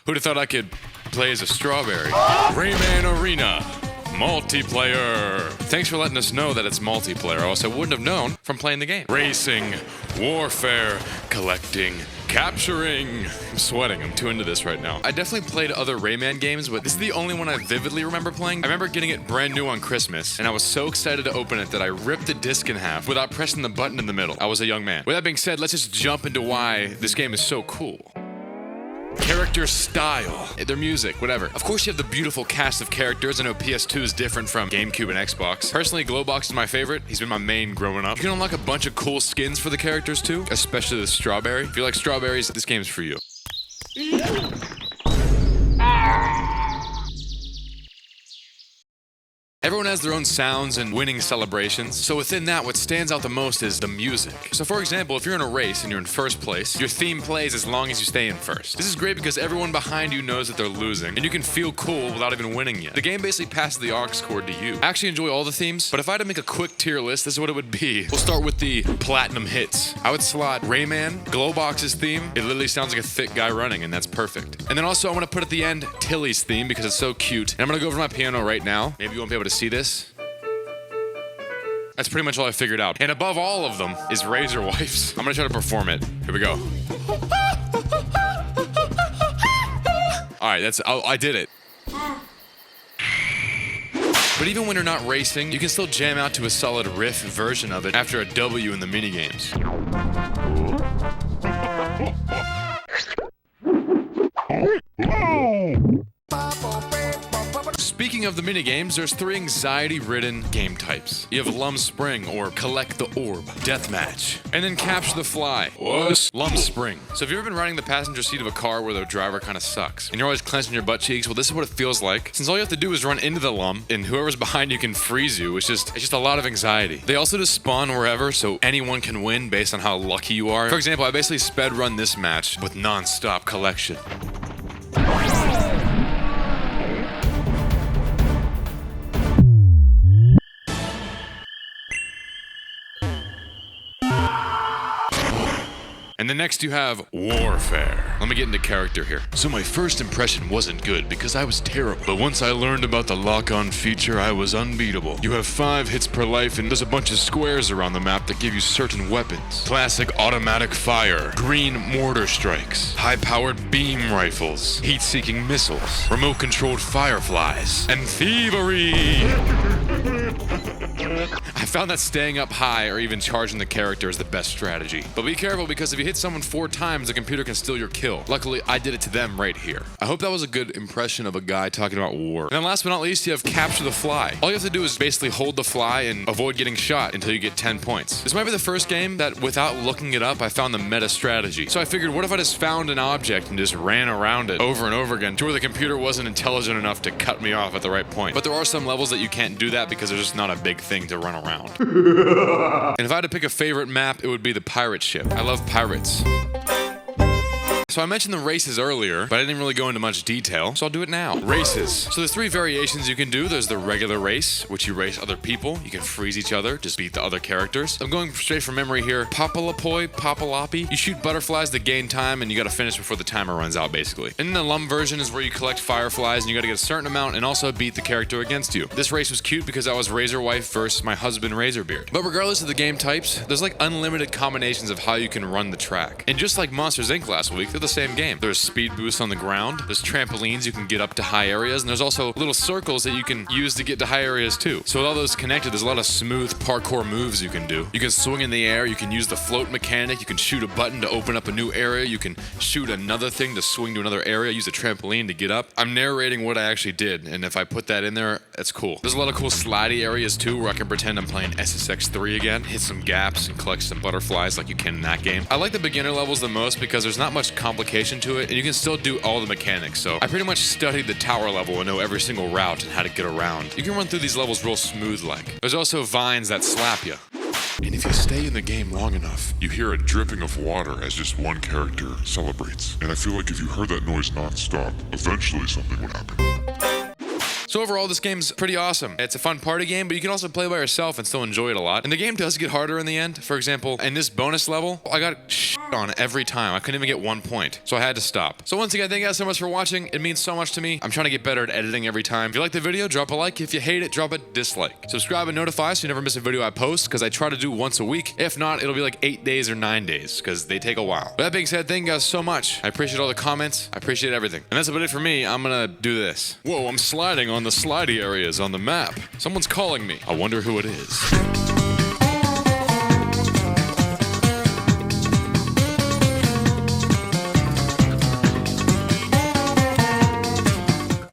Who'd have thought I could play as a strawberry? Rayman Arena. Multiplayer. Thanks for letting us know that it's multiplayer, or else I wouldn't have known from playing the game. Racing, warfare, collecting, capturing. I'm sweating, I'm too into this right now. I definitely played other Rayman games, but this is the only one I vividly remember playing. I remember getting it brand new on Christmas, and I was so excited to open it that I ripped the disc in half without pressing the button in the middle. I was a young man. With that being said, let's just jump into why this game is so cool. Character style, their music, whatever. Of course you have the beautiful cast of characters. I know PS2 is different from GameCube and Xbox. Personally, Globox is my favorite. He's been my main growing up. You can unlock a bunch of cool skins for the characters too, especially the strawberry. If you like strawberries, this game's for you. Everyone has their own sounds and winning celebrations, so within that, what stands out the most is the music. So for example, if you're in a race and you're in first place, your theme plays as long as you stay in first. This is great because everyone behind you knows that they're losing, and you can feel cool without even winning yet. The game basically passes the aux cord to you. I actually enjoy all the themes, but if I had to make a quick tier list, this is what it would be. We'll start with the platinum hits. I would slot Rayman, Globox's theme. It literally sounds like a thick guy running, and that's perfect. And then also I want to put at the end Tilly's theme because it's so cute. And I'm gonna go over to my piano right now. Maybe you won't be able to see this. That's pretty much all I figured out. And above all of them is Razor Wife's. I'm gonna try to perform it. Here we go. All right, I did it. But even when you're not racing, you can still jam out to a solid riff version of it after a W in the minigames. Speaking of the minigames, there's 3 anxiety-ridden game types. You have Lum Spring, or Collect the Orb, Deathmatch, and then Capture the Fly, what? Lum Spring. So if you've ever been riding the passenger seat of a car where the driver kind of sucks, and you're always clenching your butt cheeks, well, this is what it feels like. Since all you have to do is run into the lum, and whoever's behind you can freeze you, it's just a lot of anxiety. They also just spawn wherever, so anyone can win based on how lucky you are. For example, I basically sped run this match with non-stop collection. And then next you have Warfare. Let me get into character here. So my first impression wasn't good because I was terrible. But once I learned about the lock-on feature, I was unbeatable. You have 5 hits per life and there's a bunch of squares around the map that give you certain weapons. Classic automatic fire, green mortar strikes, high-powered beam rifles, heat-seeking missiles, remote-controlled fireflies, and thievery! I found that staying up high or even charging the character is the best strategy. But be careful because if you hit someone 4 times, the computer can steal your kill. Luckily, I did it to them right here. I hope that was a good impression of a guy talking about war. And then last but not least, you have Capture the Fly. All you have to do is basically hold the fly and avoid getting shot until you get 10 points. This might be the first game that, without looking it up, I found the meta strategy. So I figured, what if I just found an object and just ran around it over and over again to where the computer wasn't intelligent enough to cut me off at the right point. But there are some levels that you can't do that because there's just not a big thing to run around. And if I had to pick a favorite map, it would be the pirate ship. I love pirates. So I mentioned the races earlier, but I didn't really go into much detail, so I'll do it now. Races. So there's 3 variations you can do. There's the regular race, which you race other people. You can freeze each other, just beat the other characters. I'm going straight from memory here. Papalapoi, Papalapi. You shoot butterflies to gain time, and you gotta finish before the timer runs out, basically. And then the Lum version is where you collect fireflies, and you gotta get a certain amount, and also beat the character against you. This race was cute because I was Razor Wife versus my husband Razorbeard. But regardless of the game types, there's like unlimited combinations of how you can run the track. And just like Monsters Inc. last week, the same game. There's speed boosts on the ground, there's trampolines you can get up to high areas, and there's also little circles that you can use to get to high areas too. So with all those connected, there's a lot of smooth parkour moves you can do. You can swing in the air, you can use the float mechanic, you can shoot a button to open up a new area, you can shoot another thing to swing to another area, use a trampoline to get up. I'm narrating what I actually did, and if I put that in there, that's cool. There's a lot of cool slidey areas too, where I can pretend I'm playing SSX3 again, hit some gaps and collect some butterflies like you can in that game. I like the beginner levels the most because there's not much complication to it, and you can still do all the mechanics. So I pretty much studied the tower level and know every single route and how to get around. You can run through these levels real smooth like. There's also vines that slap you. And if you stay in the game long enough, you hear a dripping of water as just one character celebrates. And I feel like if you heard that noise non-stop, eventually something would happen. So overall, this game's pretty awesome. It's a fun party game, but you can also play by yourself and still enjoy it a lot. And the game does get harder in the end. For example, in this bonus level, I got shit on every time. I couldn't even get 1 point, so I had to stop. So once again, thank you guys so much for watching. It means so much to me. I'm trying to get better at editing every time. If you like the video, drop a like. If you hate it, drop a dislike. Subscribe and notify so you never miss a video I post, because I try to do once a week. If not, it'll be like 8 days or 9 days, because they take a while. With that being said, thank you guys so much. I appreciate all the comments. I appreciate everything. And that's about it for me. I'm gonna do this. Whoa, I'm sliding on the slidey areas on the map. Someone's calling me. I wonder who it is.